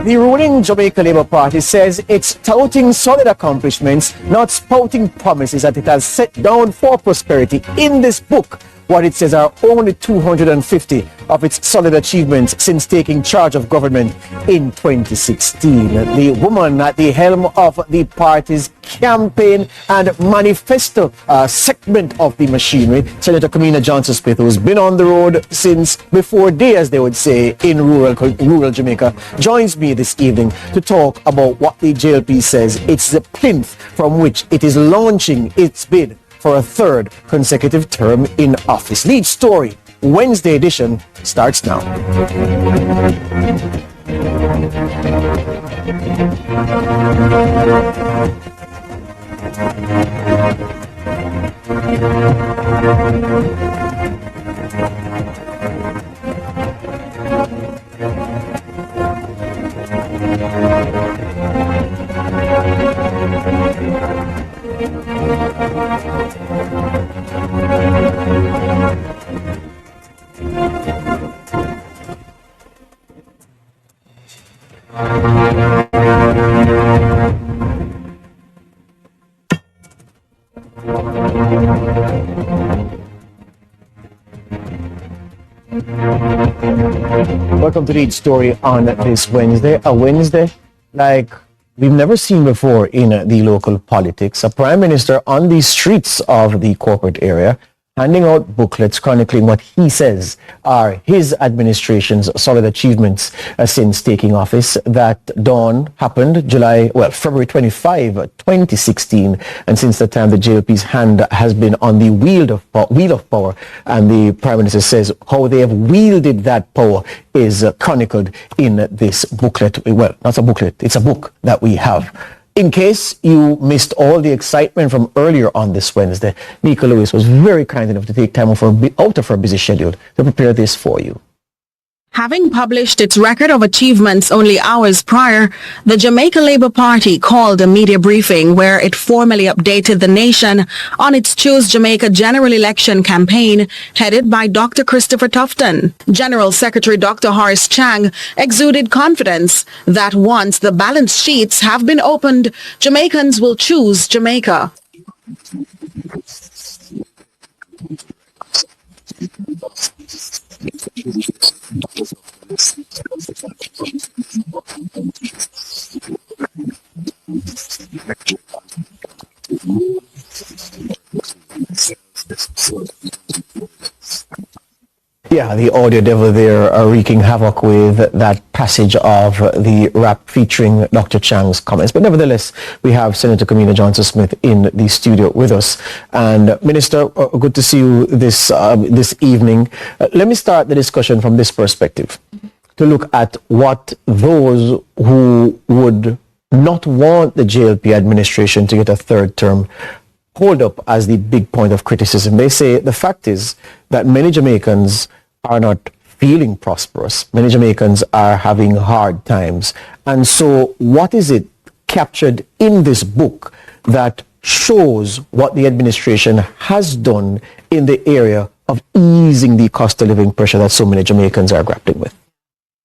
The ruling Jamaica Labour Party says it's touting solid accomplishments, not spouting promises that it has set down for prosperity. In this book, what it says are only 250 of its solid achievements since taking charge of government in 2016. The woman at the helm of the party's campaign and manifesto segment of the machinery, Senator Kamina Johnson-Smith, who's been on the road since before day, as they would say, in rural Jamaica, joins me this evening to talk about what the JLP says it's the plinth from which it is launching its bid for a third consecutive term in office. Lead Story, Wednesday edition, starts now. Welcome to Lead Story on this Wednesday. A Wednesday like we've never seen before in the local politics. A prime minister on the streets of the corporate area handing out booklets chronicling what he says are his administration's solid achievements since taking office. That dawn happened February 25, 2016, and since that time the JLP's hand has been on the wheel of power, and the Prime Minister says how they have wielded that power is chronicled in this booklet. Well, not a booklet, it's a book that we have. In case you missed all the excitement from earlier on this Wednesday, Nika Lewis was very kind enough to take time out of her busy schedule to prepare this for you. Having published its record of achievements only hours prior, the Jamaica Labour Party called a media briefing where it formally updated the nation on its Choose Jamaica general election campaign headed by Dr. Christopher Tufton. General Secretary Dr. Horace Chang exuded confidence that once the balance sheets have been opened, Jamaicans will choose Jamaica. Yeah, the audio devil there wreaking havoc with that passage of the rap featuring Dr. Chang's comments. But nevertheless, we have Senator Kamina Johnson-Smith in the studio with us. And Minister, good to see you this evening. Let me start the discussion from this perspective, to look at what those who would not want the JLP administration to get a third term hold up as the big point of criticism. They say the fact is that many Jamaicans are not feeling prosperous. Many Jamaicans are having hard times. And so what is it captured in this book that shows what the administration has done in the area of easing the cost of living pressure that so many Jamaicans are grappling with?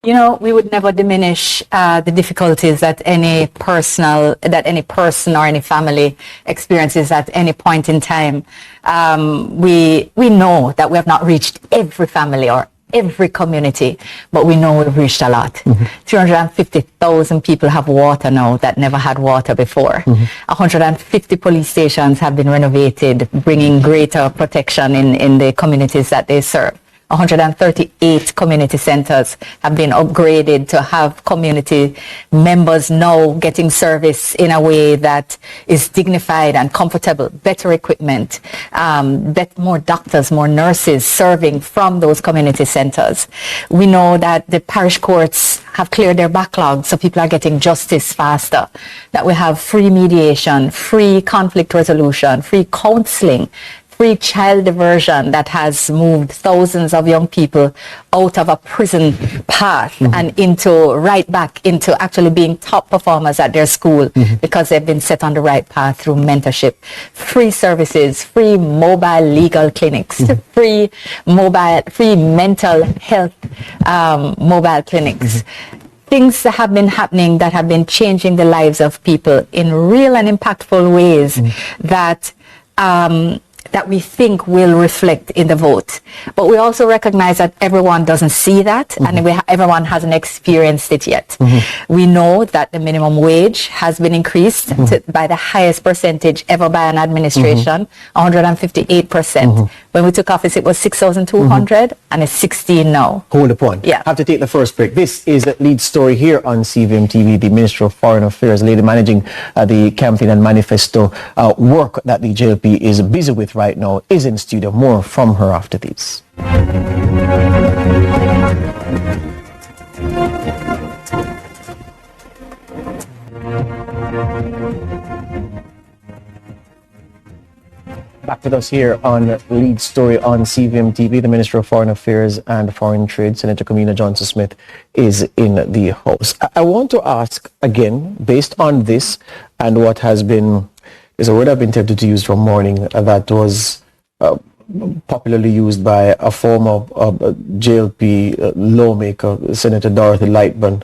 You know, we would never diminish the difficulties that any person or any family experiences at any point in time. We know that we have not reached every family or every community, but we know we've reached a lot. 350,000 people have water now that never had water before. 150 police stations have been renovated, bringing greater protection in the communities that they serve. 138 community centers have been upgraded to have community members now getting service in a way that is dignified and comfortable, better equipment, more doctors, more nurses serving from those community centers. We know that the parish courts have cleared their backlog, so people are getting justice faster, that we have free mediation, free conflict resolution, free counseling, free child diversion that has moved thousands of young people out of a prison path and right back into actually being top performers at their school because they've been set on the right path through mentorship. Free services, free mobile legal clinics, free mental health mobile clinics. things that have been happening that have been changing the lives of people in real and impactful ways that that we think will reflect in the vote. But we also recognize that everyone doesn't see that, and everyone hasn't experienced it yet. We know that the minimum wage has been increased by the highest percentage ever by an administration, 158%. When we took office, it was 6,200, and it's 16 now. Hold the point. Yeah. Have to take the first break. This is the lead story here on CVM TV. The Minister of Foreign Affairs, lady managing the campaign and manifesto work that the JLP is busy with right now, is in studio. More from her after these. Back with us here on Lead Story on CVM TV. The Minister of Foreign Affairs and Foreign Trade, Senator Kamina Johnson-Smith, is in the house. I want to ask again, based on this and what has been, there's a word I've been tempted to use from morning that was popularly used by a former JLP lawmaker, Senator Dorothy Lightburn,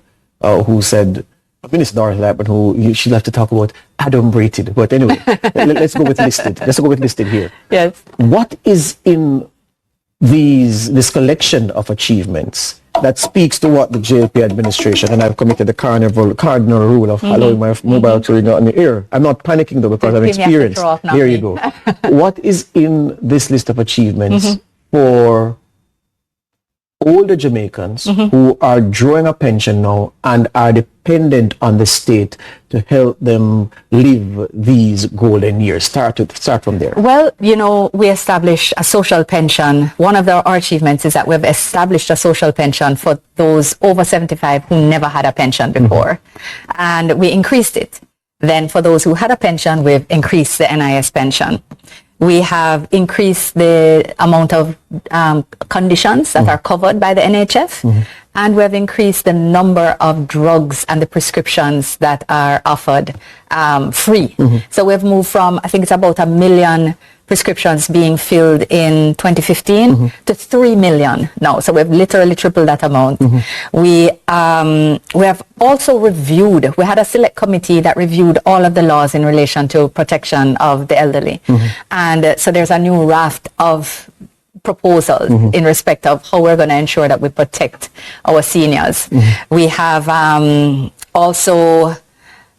who said, Minister Dorothy Lightburn, who she'll have to talk about adumbrated. But anyway, let's go with listed. Let's go with listed here. Yes. What is in this collection of achievements that speaks to what the JLP administration, and I've committed the cardinal rule of allowing my mobile to ring on the air. I'm not panicking though because I'm experienced. There you go. What is in this list of achievements for older Jamaicans who are drawing a pension now and are dependent on the state to help them live these golden years? Start from there. Well, you know, we established a social pension. One of our achievements is that we've established a social pension for those over 75 who never had a pension before. And we increased it. Then for those who had a pension, we've increased the NIS pension. We have increased the amount of conditions that are covered by the NHF, and we have increased the number of drugs and the prescriptions that are offered free. So we've moved from, I think it's about 1 million prescriptions being filled in 2015 to 3 million now. So we've literally tripled that amount. We have also reviewed, we had a select committee that reviewed all of the laws in relation to protection of the elderly. And so there's a new raft of proposals in respect of how we're going to ensure that we protect our seniors. We have also,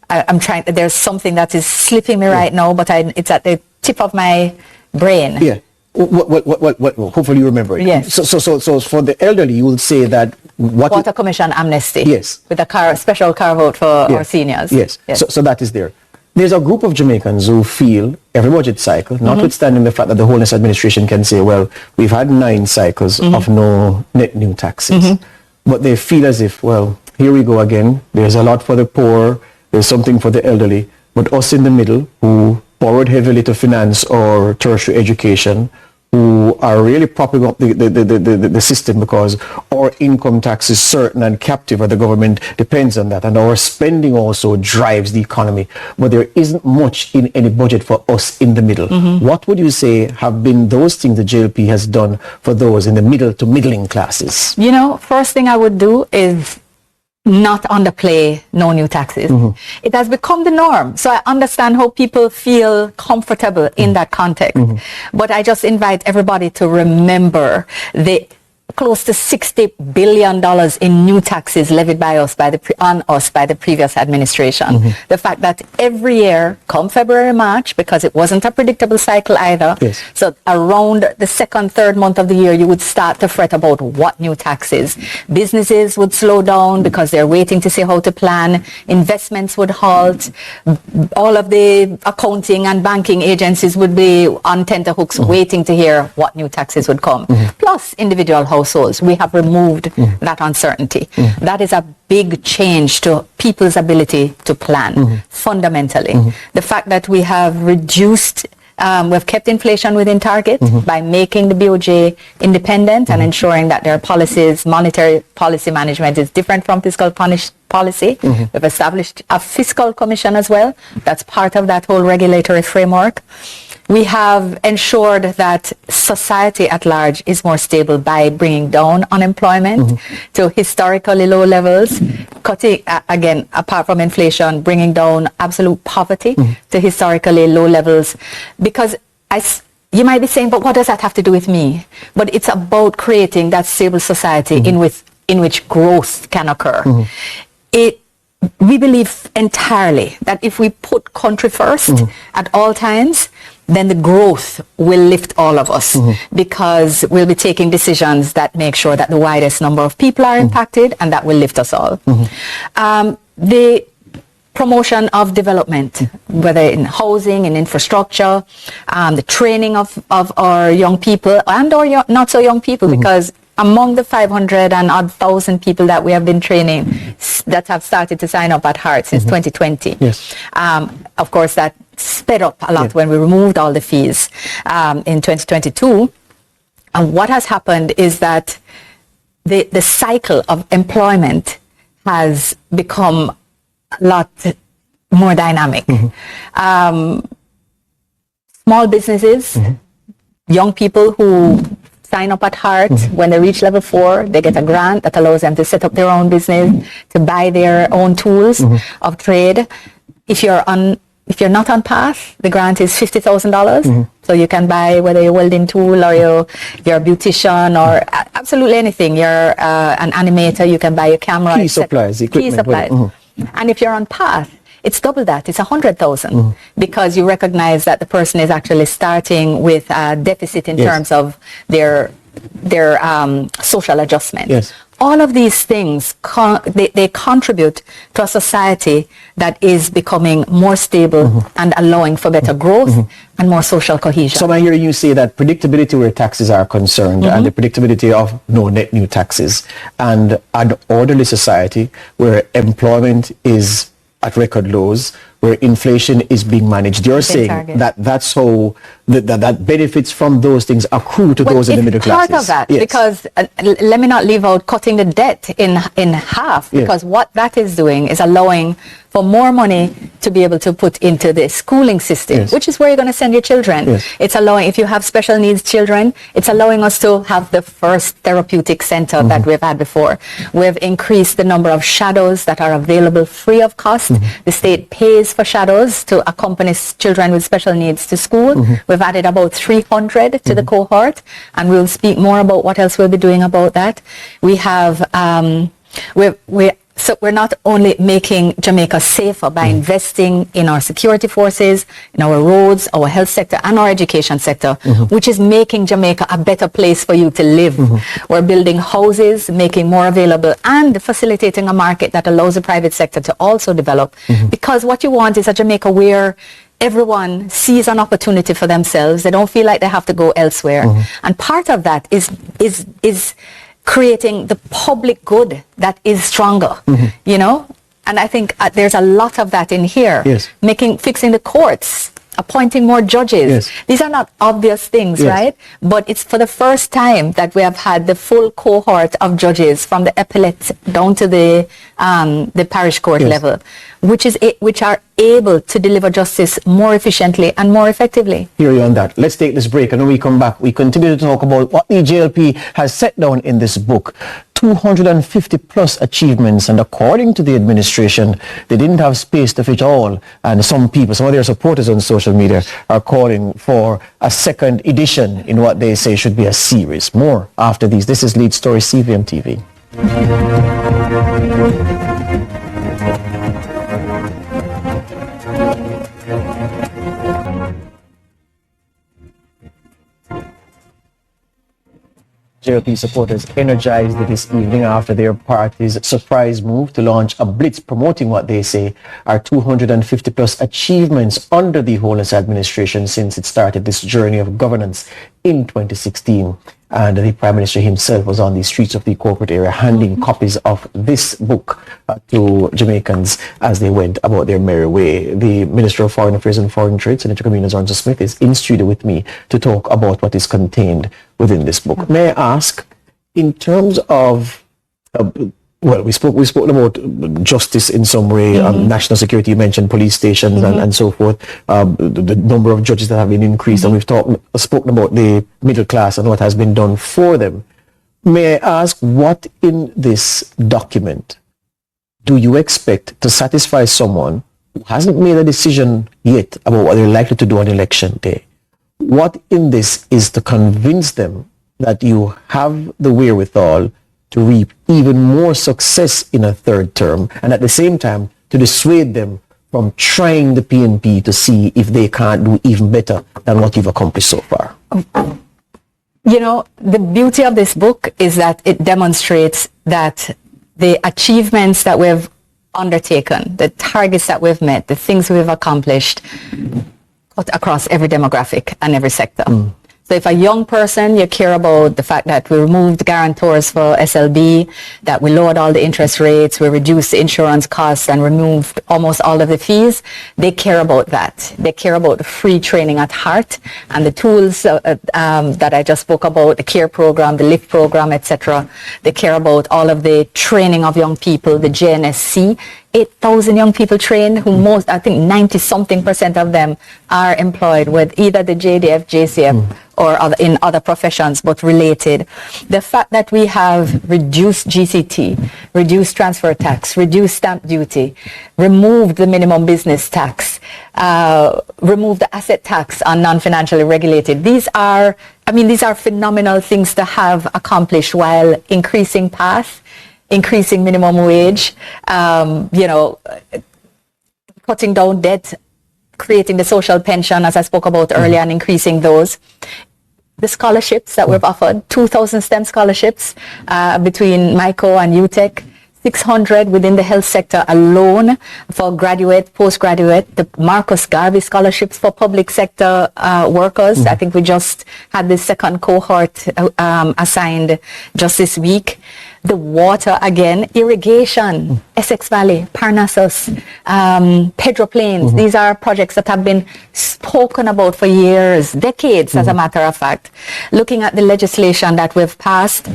I'm trying, there's something that is slipping me right now, but it's at the tip of my brain. Yeah. What, hopefully you remember it. Yes. So for the elderly, you will say that Water Commission amnesty. Yes. With a special carve out for our seniors. Yes. So that is there. There's a group of Jamaicans who feel every budget cycle, notwithstanding the fact that the Holness administration can say, well, we've had 9 cycles of no net new taxes. But they feel as if, well, here we go again. There's a lot for the poor. There's something for the elderly. But us in the middle, who borrowed heavily to finance our tertiary education, who are really propping up the system because our income tax is certain and captive, and the government depends on that, and our spending also drives the economy. But there isn't much in any budget for us in the middle. What would you say have been those things the JLP has done for those in the middle to middling classes? You know, first thing I would do is not underplay no new taxes. It has become the norm. So I understand how people feel comfortable in that context. But I just invite everybody to remember the close to $60 billion in new taxes levied by us on us by the previous administration. The fact that every year, come February, March, because it wasn't a predictable cycle either, so around the second, third month of the year, you would start to fret about what new taxes. Businesses would slow down because they're waiting to see how to plan. Investments would halt. All of the accounting and banking agencies would be on tenterhooks waiting to hear what new taxes would come. Plus individual households. We have removed that uncertainty. That is a big change to people's ability to plan, fundamentally. The fact that we have reduced, we've kept inflation within target by making the BOJ independent and ensuring that their policies, monetary policy management is different from fiscal policy. We've established a fiscal commission as well. That's part of that whole regulatory framework. We have ensured that society at large is more stable by bringing down unemployment to historically low levels, cutting, again, apart from inflation, bringing down absolute poverty to historically low levels. Because you might be saying, but what does that have to do with me? But it's about creating that stable society in which growth can occur. We believe entirely that if we put country first at all times, then the growth will lift all of us because we'll be taking decisions that make sure that the widest number of people are impacted, and that will lift us all. The promotion of development, whether in housing, in infrastructure, the training of our young people and our not so young people, because among the 500 and odd thousand people that we have been training that have started to sign up at Heart since 2020, of course that sped up a lot when we removed all the fees in 2022. And what has happened is that the cycle of employment has become a lot more dynamic. Small businesses, young people who sign up at Heart, when they reach level 4, they get a grant that allows them to set up their own business, to buy their own tools of trade. If you're not on path, the grant is $50,000. So you can buy whether you're a welding tool or you're a beautician or absolutely anything. You're an animator, you can buy a camera. Key supplies, equipment. Key supplies. And if you're on path, it's double that. It's 100,000 because you recognize that the person is actually starting with a deficit in terms of their social adjustment. All of these things, they contribute to a society that is becoming more stable and allowing for better growth and more social cohesion. So I hear you say that predictability where taxes are concerned and the predictability of no net new taxes, and an orderly society where employment is at record lows, where inflation is being managed. You're saying that that's how that benefits from those things accrue to those in the middle classes. Part of that, because let me not leave out cutting the debt in half, because what that is doing is allowing for more money to be able to put into the schooling system, which is where you're going to send your children. It's allowing, if you have special needs children, it's allowing us to have the first therapeutic center that we've had before. We've increased the number of shadows that are available free of cost. The state pays for shadows to accompany children with special needs to school. We've added about 300 to the cohort, and we'll speak more about what else we'll be doing about that. We have, so we're not only making Jamaica safer by investing in our security forces, in our roads, our health sector, and our education sector, which is making Jamaica a better place for you to live. We're building houses, making more available, and facilitating a market that allows the private sector to also develop. Because what you want is a Jamaica where everyone sees an opportunity for themselves. They don't feel like they have to go elsewhere. And part of that is creating the public good that is stronger, you know? And I think there's a lot of that in here. Fixing the courts, appointing more judges. These are not obvious things, right? But it's for the first time that we have had the full cohort of judges from the appellate down to the parish court level, which are able to deliver justice more efficiently and more effectively. Hear you on that. Let's take this break, and when we come back, we continue to talk about what the JLP has set down in this book. 250 plus achievements, and according to the administration, they didn't have space to fit all, and some of their supporters on social media are calling for a second edition in what they say should be a series. More after these. This is Lead Story, CVM TV. JLP supporters energized this evening after their party's surprise move to launch a blitz promoting what they say are 250 plus achievements under the Holness administration since it started this journey of governance in 2016. And the Prime Minister himself was on the streets of the corporate area handing copies of this book to Jamaicans as they went about their merry way. The Minister of Foreign Affairs and Foreign Trade, Senator Kamina Johnson-Smith, is in studio with me to talk about what is contained within this book. May I ask, in terms of well, we spoke about justice in some way, national security. You mentioned police stations and so forth. The number of judges that have been increased, and we've spoken about the middle class and what has been done for them. May I ask, what in this document do you expect to satisfy someone who hasn't made a decision yet about what they're likely to do on election day? What in this is to convince them that you have the wherewithal to reap even more success in a third term, and at the same time to dissuade them from trying the PNP to see if they can't do even better than what you've accomplished so far? You know, the beauty of this book is that it demonstrates that the achievements that we've undertaken, the targets that we've met, the things we've accomplished across every demographic and every sector. So if a young person, you care about the fact that we removed guarantors for SLB, that we lowered all the interest rates, we reduced the insurance costs and removed almost all of the fees, they care about that. They care about the free training at heart and the tools that I just spoke about, the CARE program, the LIFT program, etc. They care about all of the training of young people, the JNSC. 8,000 young people trained, who most, I think 90-something% of them are employed with either the JDF, JCF, or in other professions, but related. The fact that we have reduced GCT, reduced transfer tax, reduced stamp duty, removed the minimum business tax, removed the asset tax on non-financially regulated. These are phenomenal things to have accomplished while increasing PATH, increasing minimum wage, cutting down debt, creating the social pension, as I spoke about earlier, and increasing those. The scholarships that we've offered, 2,000 STEM scholarships between MICO and UTEC, 600 within the health sector alone for graduate, postgraduate, the Marcus Garvey scholarships for public sector workers. I think we just had the second cohort assigned just this week. The water, again, irrigation, Essex Valley, Parnassus, Pedro Plains. These are projects that have been spoken about for years, decades, as a matter of fact. Looking at the legislation that we've passed,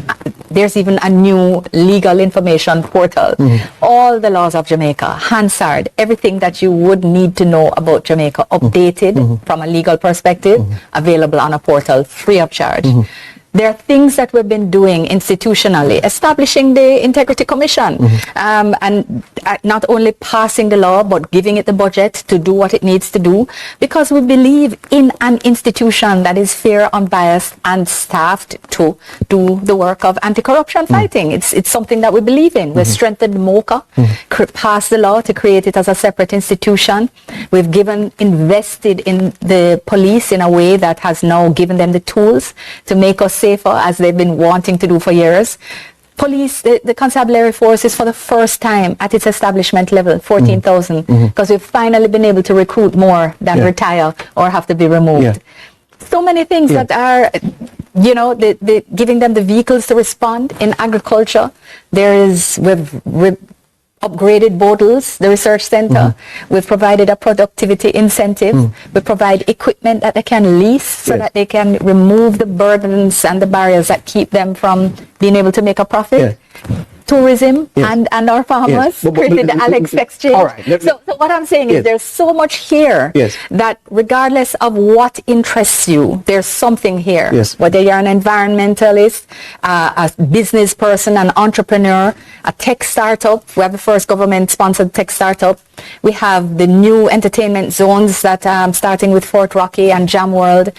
there's even a new legal information portal. All the laws of Jamaica, Hansard, everything that you would need to know about Jamaica, updated from a legal perspective, available on a portal, free of charge. There are things that we've been doing institutionally, establishing the Integrity Commission, and not only passing the law, but giving it the budget to do what it needs to do, because we believe in an institution that is fair, unbiased, and staffed to do the work of anti-corruption fighting. It's something that we believe in. We've strengthened MOCA, passed the law to create it as a separate institution. We've invested in the police in a way that has now given them the tools to make us safer, as they've been wanting to do for years. Police, the constabulary force is for the first time at its establishment level, 14,000, because we've finally been able to recruit more than retire or have to be removed. So many things that are, giving them the vehicles to respond. In agriculture, we've upgraded Bodles, the research center. We've provided a productivity incentive. We provide equipment that they can lease so that they can remove the burdens and the barriers that keep them from being able to make a profit. Tourism and our farmers created the Alex Exchange. All right, so what I'm saying is there's so much here that regardless of what interests you, there's something here. Whether you're an environmentalist, a business person, an entrepreneur, a tech startup. We have the first government-sponsored tech startup. We have the new entertainment zones that starting with Fort Rocky and Jam World.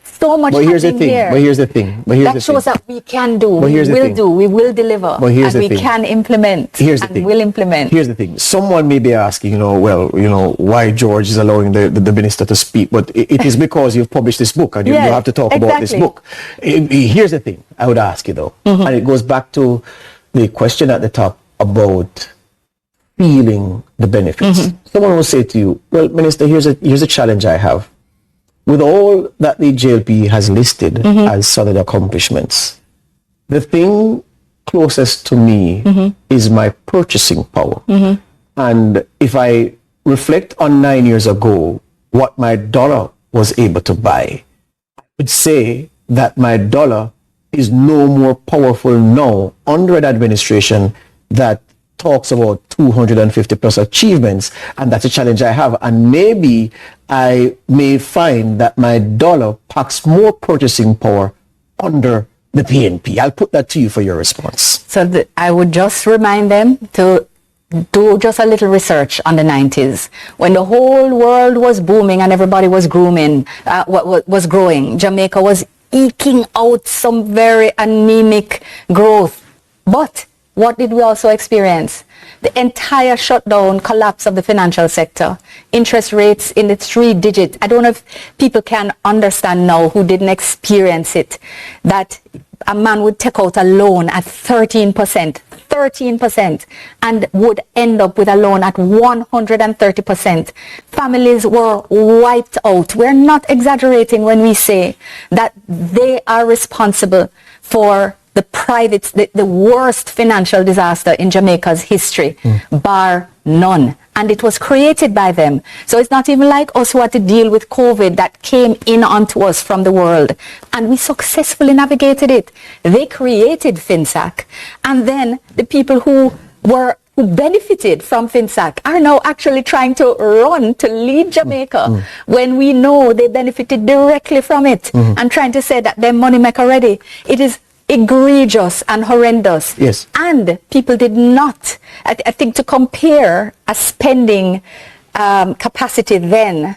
So much happening here. But here's the thing. That shows that we can do, we will deliver, and we can implement, will implement. Here's the thing. Someone may be asking, why George is allowing the minister to speak, but it is because you've published this book and you have to talk about this book. Here's the thing I would ask you, though, and it goes back to the question at the top about feeling the benefits. Someone will say to you, well, Minister, here's a challenge I have. With all that the JLP has listed as solid accomplishments, the thing closest to me is my purchasing power. And if I reflect on 9 years ago, what my dollar was able to buy, I would say that my dollar is no more powerful now under an administration that talks about 250 plus achievements, and that's a challenge I have. And maybe I may find that my dollar packs more purchasing power under the PNP. I'll put that to you for your response. So I would just remind them to do just a little research on the 90s when the whole world was booming and everybody was growing. Jamaica was eking out some very anemic growth. But what did we also experience? The entire shutdown, collapse of the financial sector, interest rates in the 3-digit. I don't know if people can understand now who didn't experience it, that a man would take out a loan at 13%, and would end up with a loan at 130%. Families were wiped out. We're not exaggerating when we say that they are responsible for the worst financial disaster in Jamaica's history, bar none. And it was created by them. So it's not even like us who had to deal with COVID that came in onto us from the world. And we successfully navigated it. They created FinSAC. And then the people who benefited from FinSAC are now actually trying to run to lead Jamaica when we know they benefited directly from it, and trying to say that they're money maker ready. It is egregious and horrendous. Yes. And people did not, I think, to compare a spending capacity then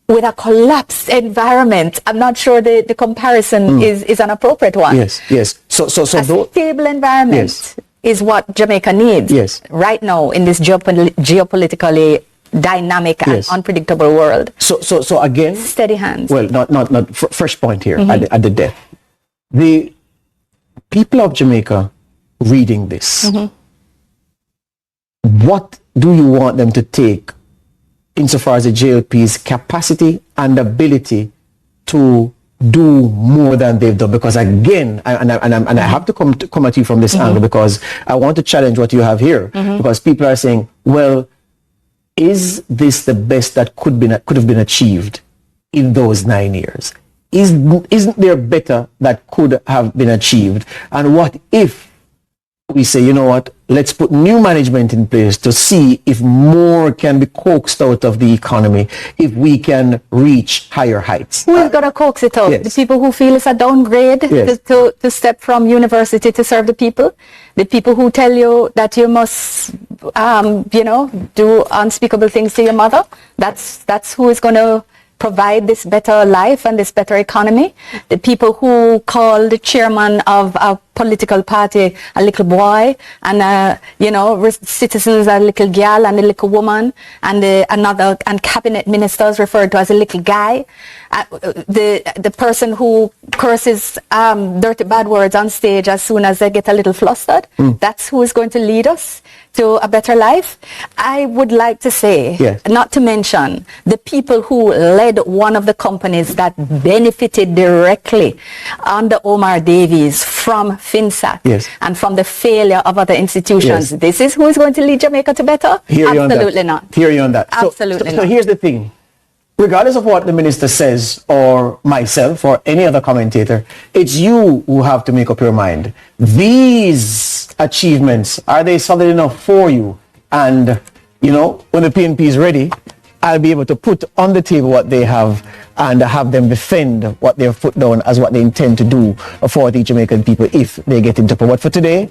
with a collapsed environment, I'm not sure the comparison is an appropriate one. Yes, yes. So a stable environment is what Jamaica needs right now in this geopolitically dynamic and unpredictable world. So again, steady hands. Well, not first point here at the death. The people of Jamaica reading this, what do you want them to take insofar as the JLP's capacity and ability to do more than they've done? Because again, I have to come at you from this angle, because I want to challenge what you have here, because people are saying, well, is this the best that could have been achieved in those 9 years? Isn't there better that could have been achieved? And what if we say, you know what, let's put new management in place to see if more can be coaxed out of the economy, if we can reach higher heights? Who is going to coax it out? The people who feel it's a downgrade to step from university to serve the people? The people who tell you that you must, do unspeakable things to your mother? That's who is going to provide this better life and this better economy. The people who call the chairman of a political party a little boy, and citizens a little girl and a little woman, and cabinet ministers referred to as a little guy. The person who curses dirty bad words on stage as soon as they get a little flustered, that's who is going to lead us to a better life. I would like to say, not to mention the people who led one of the companies that benefited directly under Omar Davies from FinSAC and from the failure of other institutions. This is who is going to lead Jamaica to better? Absolutely not. Hear you on that. Absolutely not. So here's the thing. Regardless of what the minister says, or myself, or any other commentator, it's you who have to make up your mind. These achievements, are they solid enough for you? And, when the PNP is ready, I'll be able to put on the table what they have and have them defend what they've put down as what they intend to do for the Jamaican people if they get into power. But for today,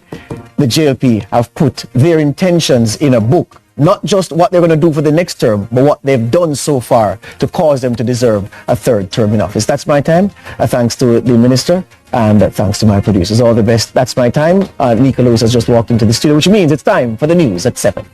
the JLP have put their intentions in a book. Not just what they're going to do for the next term, but what they've done so far to cause them to deserve a third term in office. That's my time. Thanks to the minister, and thanks to my producers. All the best. That's my time. Nika Lewis has just walked into the studio, which means it's time for the news at 7.